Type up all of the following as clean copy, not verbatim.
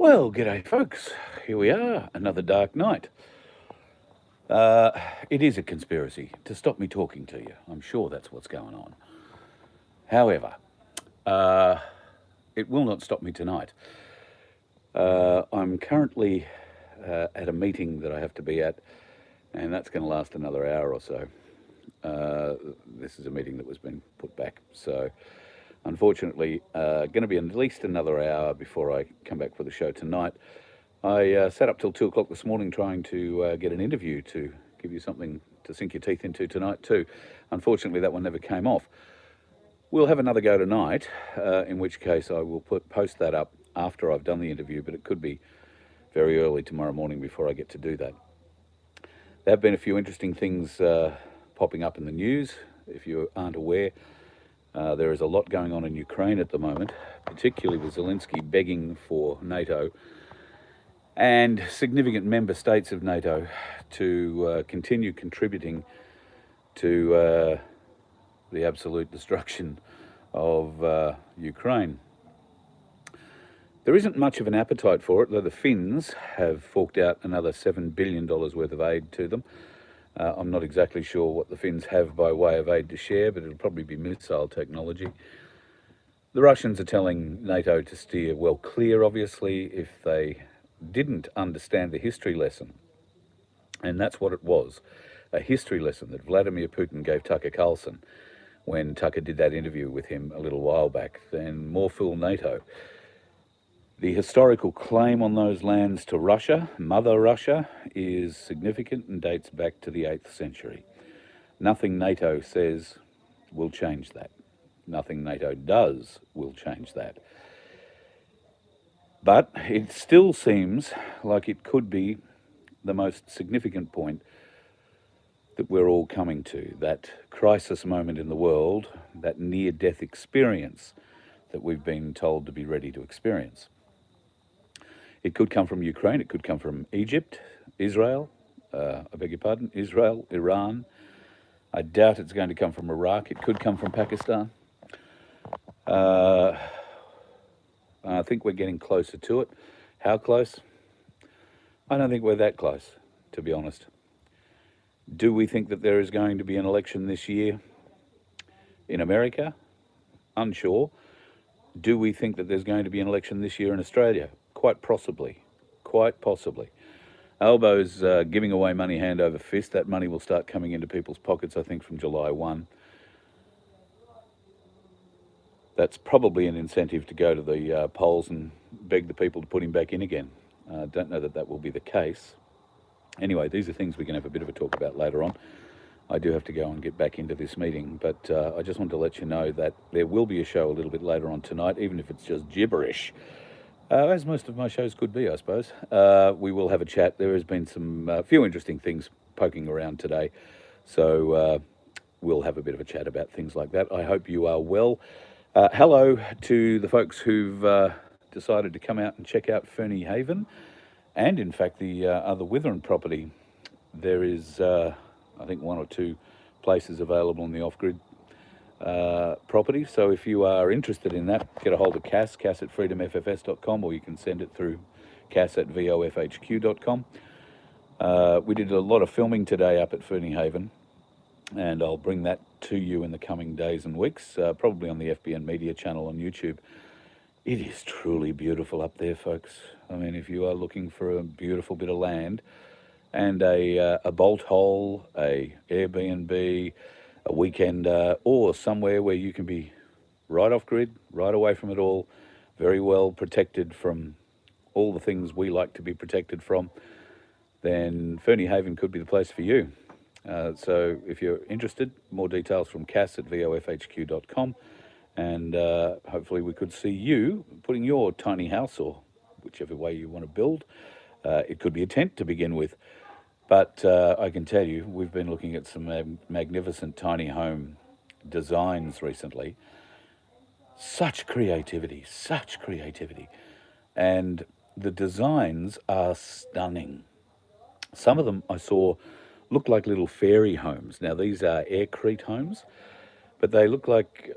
Well, g'day, folks. Here we are, another dark night. Uh, it is a conspiracy to stop me talking to you. I'm sure that's what's going on. However, uh, it will not stop me tonight. I'm currently at a meeting that I have to be at, and that's going to last another hour or so. This is a meeting that was been put back, so unfortunately, going to be at least another hour before I come back for the show tonight. I sat up till 2 o'clock this morning trying to get an interview to give you something to sink your teeth into tonight too. Unfortunately, that one never came off. We'll have another go tonight, in which case I will post that up after I've done the interview, but it could be very early tomorrow morning before I get to do that. There have been a few interesting things popping up in the news. If you aren't aware, there is a lot going on in Ukraine at the moment, particularly with Zelensky begging for NATO and significant member states of NATO to continue contributing to the absolute destruction of Ukraine. There isn't much of an appetite for it, though the Finns have forked out another $7 billion worth of aid to them. I'm not exactly sure what the Finns have by way of aid to share, but it'll probably be missile technology. The Russians are telling NATO to steer well clear, obviously, if they didn't understand the history lesson. And that's what it was, a history lesson that Vladimir Putin gave Tucker Carlson when Tucker did that interview with him a little while back. Then more fool NATO. The historical claim on those lands to Russia, Mother Russia, is significant and dates back to the 8th century. Nothing NATO says will change that. Nothing NATO does will change that. But it still seems like it could be the most significant point that we're all coming to, that crisis moment in the world, that near-death experience that we've been told to be ready to experience. It could come from Ukraine, it could come from Egypt, Israel, Israel, Iran. I doubt it's going to come from Iraq. It could come from Pakistan. I think we're getting closer to it. How close? I don't think we're that close, to be honest. Do we think that there is going to be an election this year in America? Unsure. Do we think that there's going to be an election this year in Australia? Quite possibly. Quite possibly. Albo's giving away money hand over fist. That money will start coming into people's pockets, I think, from July 1. That's probably an incentive to go to the polls and beg the people to put him back in again. Don't know that that will be the case. Anyway, these are things we can have a bit of a talk about later on. I do have to go and get back into this meeting, but I just want to let you know that there will be a show a little bit later on tonight, even if it's just gibberish, as most of my shows could be, I suppose. We will have a chat. There has been some few interesting things poking around today, so we'll have a bit of a chat about things like that. I hope you are well. Hello to the folks who've decided to come out and check out Fernie Haven, and in fact the other Withering property. There is, I think, one or two places available on the off-grid property. So if you are interested in that, get a hold of Cass at freedomffs.com, or you can send it through Cass at vofhq.com. We did a lot of filming today up at Fernie Haven, and I'll bring that to you in the coming days and weeks, probably on the FBN Media channel on YouTube. It is truly beautiful up there, folks. I mean, if you are looking for a beautiful bit of land and a bolt hole, a Airbnb, a weekender, or somewhere where you can be right off grid, right away from it all, very well protected from all the things we like to be protected from, then Fernie Haven could be the place for you. So if you're interested, more details from Cass at vofhq.com, and hopefully we could see you putting your tiny house, or whichever way you want to build. It could be a tent to begin with, but I can tell you, we've been looking at some magnificent tiny home designs recently. Such creativity, and the designs are stunning. Some of them I saw look like little fairy homes. Now, these are aircrete homes, but they look like,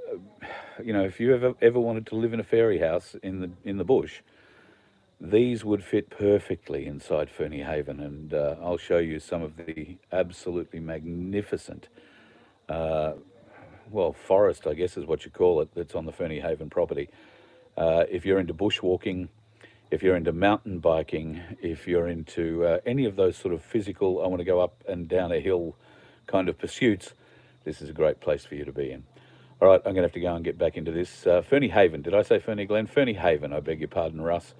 if you ever wanted to live in a fairy house in the bush, These would fit perfectly inside Ferny Haven, and I'll show you some of the absolutely magnificent, well, forest, I guess is what you call it, that's on the Ferny Haven property. If you're into bushwalking, if you're into mountain biking, if you're into any of those sort of physical, I want to go up and down a hill kind of pursuits, this is a great place for you to be in. All right, I'm going to have to go and get back into this. Ferny Haven, did I say Ferny Glen? Ferny Haven, I beg your pardon, Russ.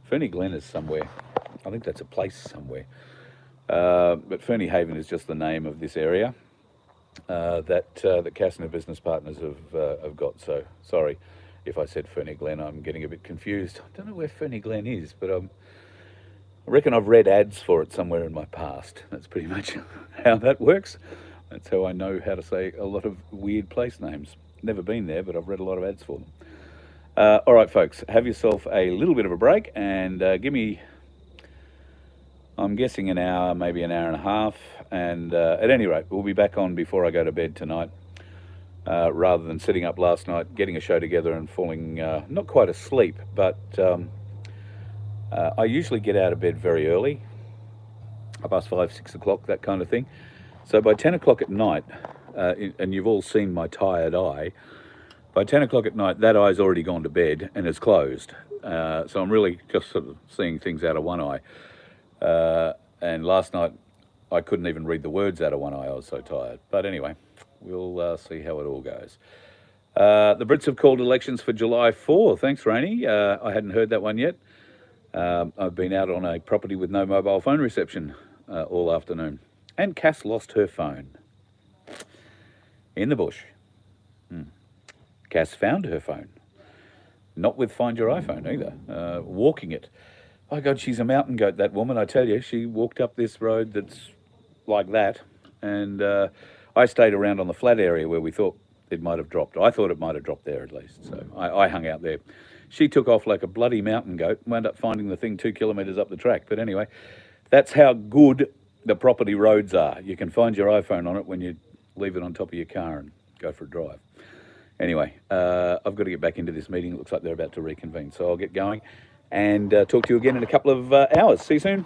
Ferny Glen is somewhere. I think that's a place somewhere. But Ferny Haven is just the name of this area that Cass and her business partners have got. So sorry if I said Ferny Glen. I'm getting a bit confused. I don't know where Ferny Glen is, but I reckon I've read ads for it somewhere in my past. That's pretty much how that works. That's how I know how to say a lot of weird place names. Never been there, but I've read a lot of ads for them. All right, folks, have yourself a little bit of a break and give me, I'm guessing an hour, maybe an hour and a half. And at any rate, we'll be back on before I go to bed tonight, rather than sitting up last night, getting a show together and falling not quite asleep, but I usually get out of bed very early, past 5, 6 o'clock, that kind of thing. So by 10 o'clock at night, and you've all seen my tired eye, by 10 o'clock at night, that eye's already gone to bed and is closed. So I'm really just sort of seeing things out of one eye. And last night, I couldn't even read the words out of one eye, I was so tired. But anyway, we'll see how it all goes. The Brits have called elections for July 4. Thanks, Rainey. I hadn't heard that one yet. I've been out on a property with no mobile phone reception all afternoon. And Cass lost her phone in the bush. Cass found her phone. Not with Find Your iPhone either. Walking it. Oh God, she's a mountain goat, that woman, I tell you. She walked up this road that's like that. And I stayed around on the flat area where we thought it might have dropped. I thought it might have dropped there at least. So I hung out there. She took off like a bloody mountain goat, wound up finding the thing 2 kilometres up the track. But anyway, that's how good the property roads are. You can find your iPhone on it when you leave it on top of your car and go for a drive. Anyway, I've got to get back into this meeting. It looks like they're about to reconvene. So I'll get going and talk to you again in a couple of hours. See you soon.